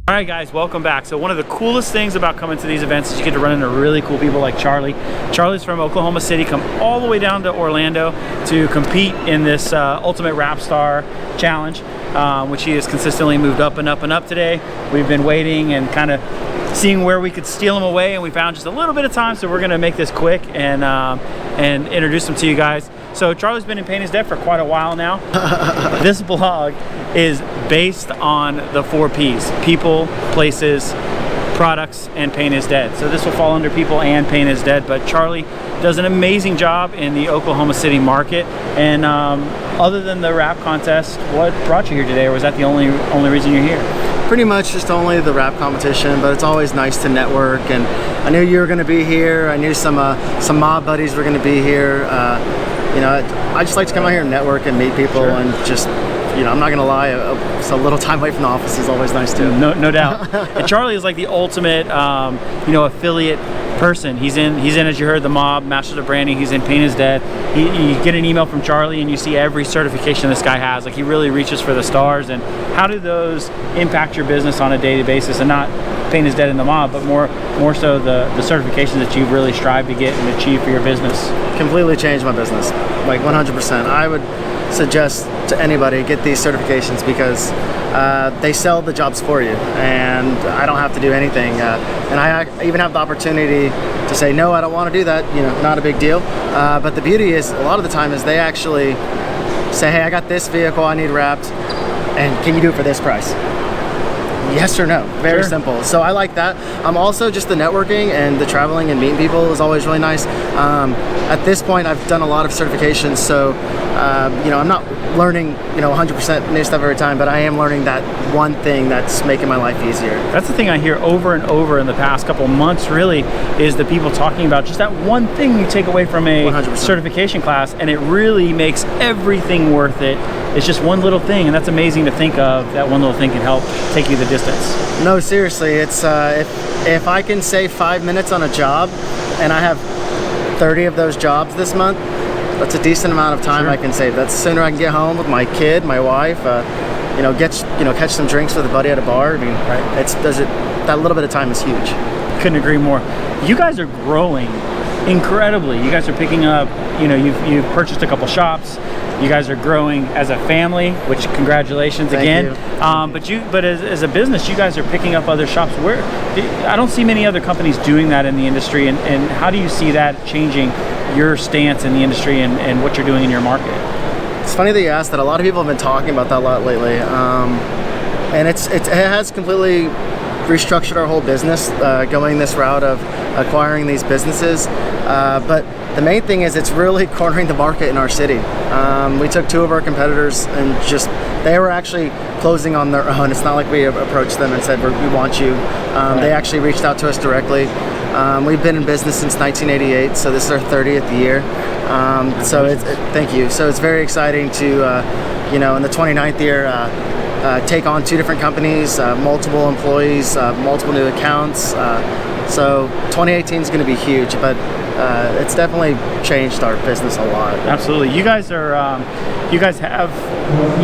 All right guys, welcome back. So one of the coolest things about coming to these events is you get to run into really cool people like Charlie. Charlie's from Oklahoma City, come all the way down to Orlando to compete in this Ultimate Rap Star Challenge, which he has consistently moved up and up and up today. We've been waiting and kind of seeing where we could steal him away, and we found just a little bit of time, so we're gonna make this quick and introduce him to you guys. So Charlie's been in Pain is Dead for quite a while now. This blog is based on the 4 Ps: people, places, products, and Pain is Dead. So this will fall under people and Pain is Dead, but Charlie does an amazing job in the Oklahoma City market. And other than the rap contest, what brought you here today, or was that the only reason you're here? Pretty much just only the rap competition, but it's always nice to network. And I knew you were going to be here. I knew some mob buddies were going to be here. You know, I just like to come out here and network and meet people. Sure. And just, you know, I'm not gonna lie, so a little time away from the office is always nice too. No doubt. And Charlie is like the ultimate, you know, affiliate person. He's in, as you heard, the mob, Masters of Branding. He's in Pain is Dead. You get an email from Charlie and you see every certification this guy has. Like, he really reaches for the stars. And how do those impact your business on a daily basis? And not Pain is Dead in the mob, but more so the certifications that you really strive to get and achieve for your business. Completely changed my business, like 100%. I would suggest to anybody get these certifications because they sell the jobs for you, and I don't have to do anything. And I even have the opportunity to say, no, I don't want to do that. You know, not a big deal. But the beauty is, a lot of the time, is they actually say, hey, I got this vehicle I need wrapped, and can you do it for this price? Yes or no. Very sure. Simple. So I like that. Also just the networking and the traveling and meeting people is always really nice. At this point, I've done a lot of certifications, so you know, I'm not learning, you know, 100% new stuff every time, but I am learning that one thing that's making my life easier. That's the thing I hear over and over in the past couple months, really, is the people talking about just that one thing you take away from a 100%. Certification class, and it really makes everything worth it. It's just one little thing, and that's amazing to think of. That one little thing can help take you the distance. No, seriously, it's if I can save 5 minutes on a job, and I have 30 of those jobs this month, that's a decent amount of time. Sure. I can save. That's sooner I can get home with my kid, my wife, you know, catch some drinks with a buddy at a bar. I mean, right. That little bit of time is huge. Couldn't agree more. You guys are growing incredibly. You guys are picking up, you know, you've purchased a couple shops. You guys are growing as a family, which congratulations again. But as a business, you guys are picking up other shops. Where I don't see many other companies doing that in the industry. And how do you see that changing your stance in the industry and what you're doing in your market? It's funny that you asked that. A lot of people have been talking about that a lot lately, and it has completely restructured our whole business, going this route of acquiring these businesses. But the main thing is, it's really cornering the market in our city. We took 2 of our competitors and they were actually closing on their own. It's not like we approached them and said, we want you. Right. They actually reached out to us directly. We've been in business since 1988, so this is our 30th year. Thank you. So it's very exciting to, you know, in the 29th year, take on 2 different companies, multiple employees, multiple new accounts. So 2018 is going to be huge, but it's definitely changed our business a lot. Absolutely. You guys are, you guys have,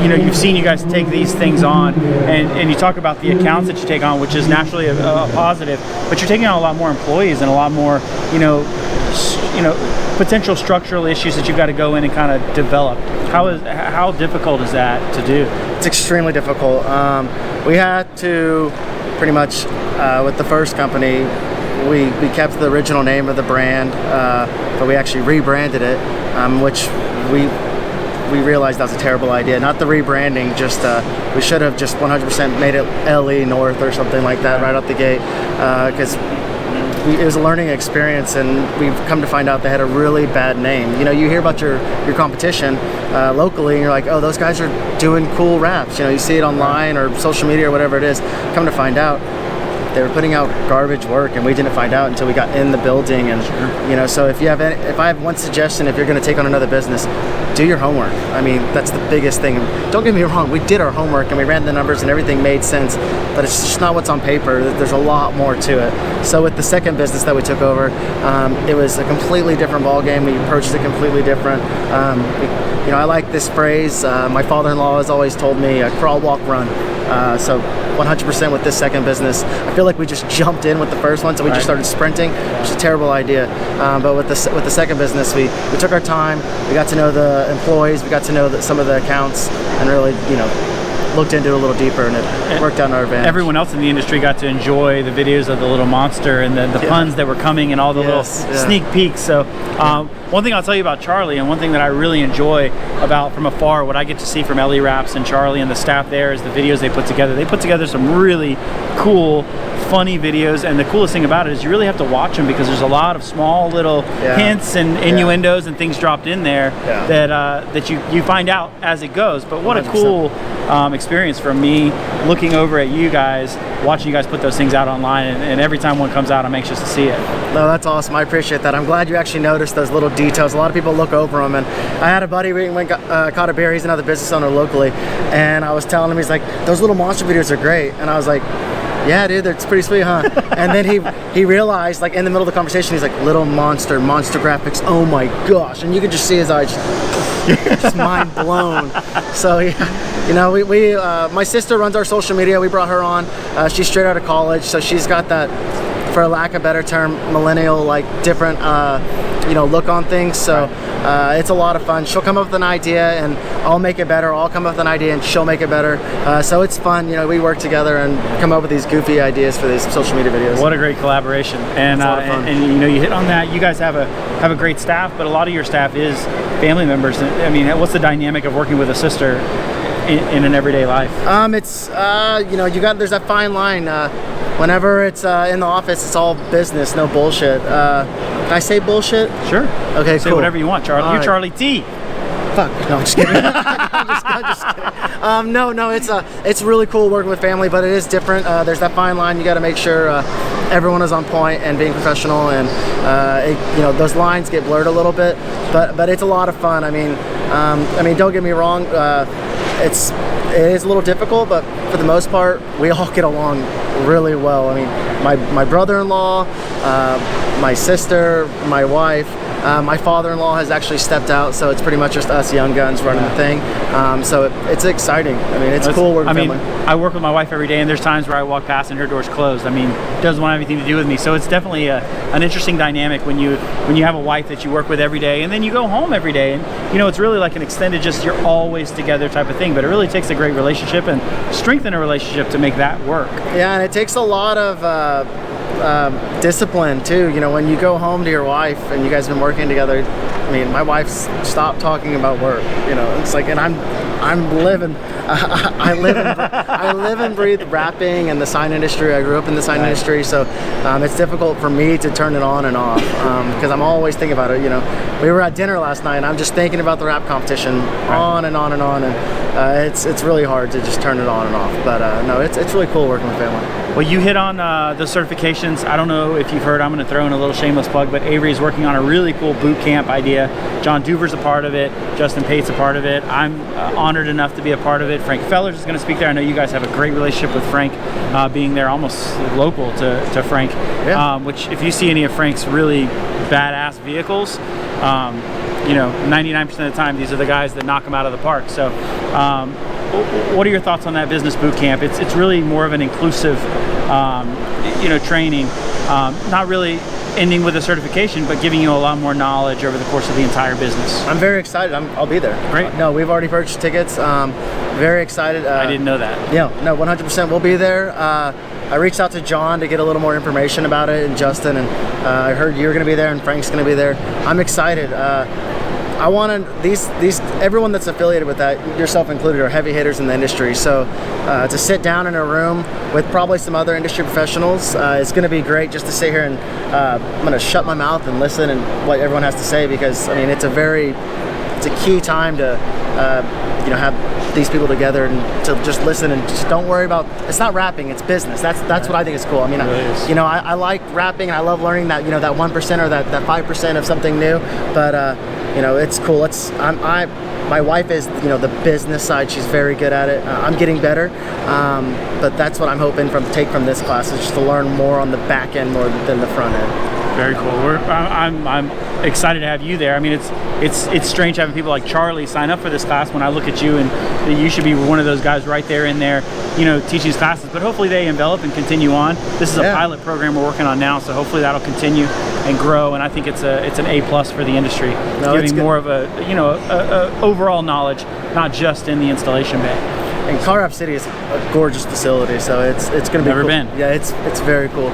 you know, you've seen you guys take these things on, and you talk about the accounts that you take on, which is naturally a positive, but you're taking on a lot more employees and a lot more, you know, potential structural issues that you've got to go in and kind of develop. How difficult is that to do? It's extremely difficult. We had to pretty much, with the first company, we kept the original name of the brand, but we actually rebranded it, which we realized that was a terrible idea. Not the rebranding, just we should have just 100% made it LE North or something like that right out the gate, because it was a learning experience, and we've come to find out they had a really bad name. You know, you hear about your competition locally, and you're like, oh, those guys are doing cool raps. You know, you see it online or social media or whatever it is. Come to find out, they were putting out garbage work, and we didn't find out until we got in the building. And you know, so if I have one suggestion, if you're going to take on another business, do your homework. I mean, that's the biggest thing. Don't get me wrong, we did our homework and we ran the numbers and everything made sense, but it's just not what's on paper. There's a lot more to it. So with the second business that we took over, it was a completely different ball game. We approached it completely different. you know, I like this phrase. My father-in-law has always told me, crawl, walk, run. So 100% with this second business. I feel like we just jumped in with the first one, so we just started sprinting, which is a terrible idea. But with the second business, we took our time. We got to know the employees. We got to know some of the accounts, and really, you know, looked into it a little deeper, and it worked out in our advantage. Everyone else in the industry got to enjoy the videos of the little monster and the puns that were coming and all the little sneak peeks. So one thing I'll tell you about Charlie, and one thing that I really enjoy about from afar, what I get to see from Ellie Wraps and Charlie and the staff there, is the videos they put together. They put together some really cool, funny videos, and the coolest thing about it is you really have to watch them, because there's a lot of small little hints and innuendos and things dropped in there that you find out as it goes. But what 100%. A cool experience from me looking over at you guys, watching you guys put those things out online, and every time one comes out, I'm anxious to see it. No, that's awesome. I appreciate that. I'm glad you actually noticed those little details. A lot of people look over them, and I had a buddy, we went caught a beer. He's another business owner locally, and I was telling him, he's like, those little monster videos are great, and I was like, yeah, dude, it's pretty sweet, huh? And then he realized, like, in the middle of the conversation, he's like, little monster graphics, oh my gosh. And you could just see his eyes just mind blown. So, yeah, you know, my sister runs our social media. We brought her on. She's straight out of college, so she's got that, for lack of a better term, millennial, like, different, you know, look on things. So it's a lot of fun. She'll come up with an idea, and I'll make it better. I'll come up with an idea, and she'll make it better. So it's fun. You know, we work together and come up with these goofy ideas for these social media videos. What a great collaboration! And and you know, you hit on that. You guys have a great staff, but a lot of your staff is family members. I mean, what's the dynamic of working with a sister in an everyday life? It's you know, there's that fine line. Whenever it's in the office, it's all business, no bullshit. Can I say bullshit? Sure. Okay, say cool. Whatever you want, Charlie. You're Charlie T. Fuck. No, I'm just kidding. I'm just kidding. No, it's really cool working with family, but it is different. There's that fine line. You got to make sure everyone is on point and being professional, and you know, those lines get blurred a little bit, but it's a lot of fun. I mean, don't get me wrong. It is a little difficult, but for the most part, we all get along really well. I mean, my brother-in-law, my sister, my wife, my father-in-law has actually stepped out, so it's pretty much just us young guns running the thing. So it's exciting. I mean, it's cool working with family. I work with my wife every day, and there's times where I walk past and her door's closed. I mean, doesn't want anything to do with me. So it's definitely an interesting dynamic when you have a wife that you work with every day, and then you go home every day, and you know, it's really like an extended, just you're always together type of thing. But it really takes a great relationship and strengthen a relationship to make that work. Yeah, and it takes a lot of discipline too. You know, when you go home to your wife and you guys have been working together, I mean, my wife's stopped talking about work. You know, it's like, and I'm living, I live and breathe wrapping and the sign industry. I grew up in the sign industry, so it's difficult for me to turn it on and off, because I'm always thinking about it. You know, we were at dinner last night, and I'm just thinking about the wrap competition on and on and on, and it's really hard to just turn it on and off. But no, it's really cool working with family. Well, you hit on the certifications. I don't know if you've heard, I'm going to throw in a little shameless plug, but Avery is working on a really cool boot camp idea. John Duver's a part of it. Justin Pate's a part of it. I'm honored enough to be a part of it. Frank Fellers is going to speak there. I know you guys have a great relationship with Frank, being there almost local to Frank, which if you see any of Frank's really badass vehicles, you know, 99% of the time, these are the guys that knock them out of the park. So what are your thoughts on that business boot camp? It's really more of an inclusive, you know, training, not really ending with a certification, but giving you a lot more knowledge over the course of the entire business. I'm very excited. I'll be there. Great. No, we've already purchased tickets. Very excited. I didn't know that. Yeah, no, 100%. We'll be there. I reached out to John to get a little more information about it, and Justin, and I heard you're going to be there and Frank's going to be there. I'm excited. I want everyone that's affiliated with that, yourself included, are heavy hitters in the industry. So to sit down in a room with probably some other industry professionals, it's going to be great just to sit here and I'm going to shut my mouth and listen and what everyone has to say, because I mean, it's a key time to you know, have these people together and to just listen and just don't worry about, it's not rapping, it's business. That's what I think is cool. I mean, really you know, I like rapping and I love learning that, you know, that 1% or that 5% of something new, but you know, it's cool. My wife is, you know, the business side. She's very good at it. I'm getting better, but that's what I'm hoping take from this class, is just to learn more on the back end more than the front end. Very cool. I'm excited to have you there. I mean, it's strange having people like Charlie sign up for this class when I look at you, and you should be one of those guys right there in there, you know, teaching these classes. But hopefully they envelop and continue on. This is a pilot program we're working on now, so hopefully that'll continue and grow. And I think it's an A+ for the industry, giving more of a, you know, a overall knowledge, not just in the installation bay. And Car Wrap City is a gorgeous facility, so it's going to be Never cool. been. Yeah, it's very cool.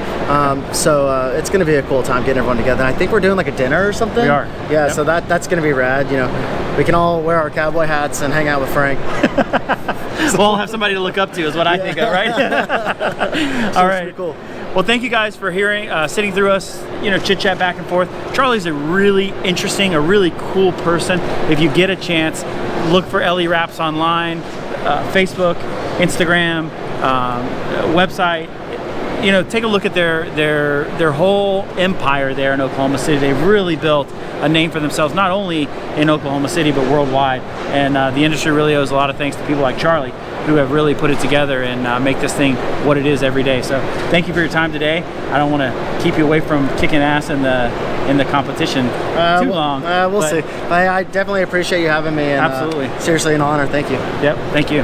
So it's going to be a cool time getting everyone together. I think we're doing like a dinner or something. We are. Yeah, so that's going to be rad. You know, we can all wear our cowboy hats and hang out with Frank. We'll have somebody to look up to, is what I think of, right? So all right. pretty cool. Well, thank you guys for hearing, sitting through us, you know, chit chat back and forth. Charlie's a really interesting, a really cool person. If you get a chance, look for LE Wraps online, Facebook, Instagram, website. You know, take a look at their whole empire there in Oklahoma City. They've really built a name for themselves, not only in Oklahoma City, but worldwide. And the industry really owes a lot of thanks to people like Charlie, who have really put it together and make this thing what it is every day. So thank you for your time today. I don't want to keep you away from kicking ass in the competition too long. We'll see. I definitely appreciate you having me. And, absolutely. Seriously an honor. Thank you. Yep. Thank you.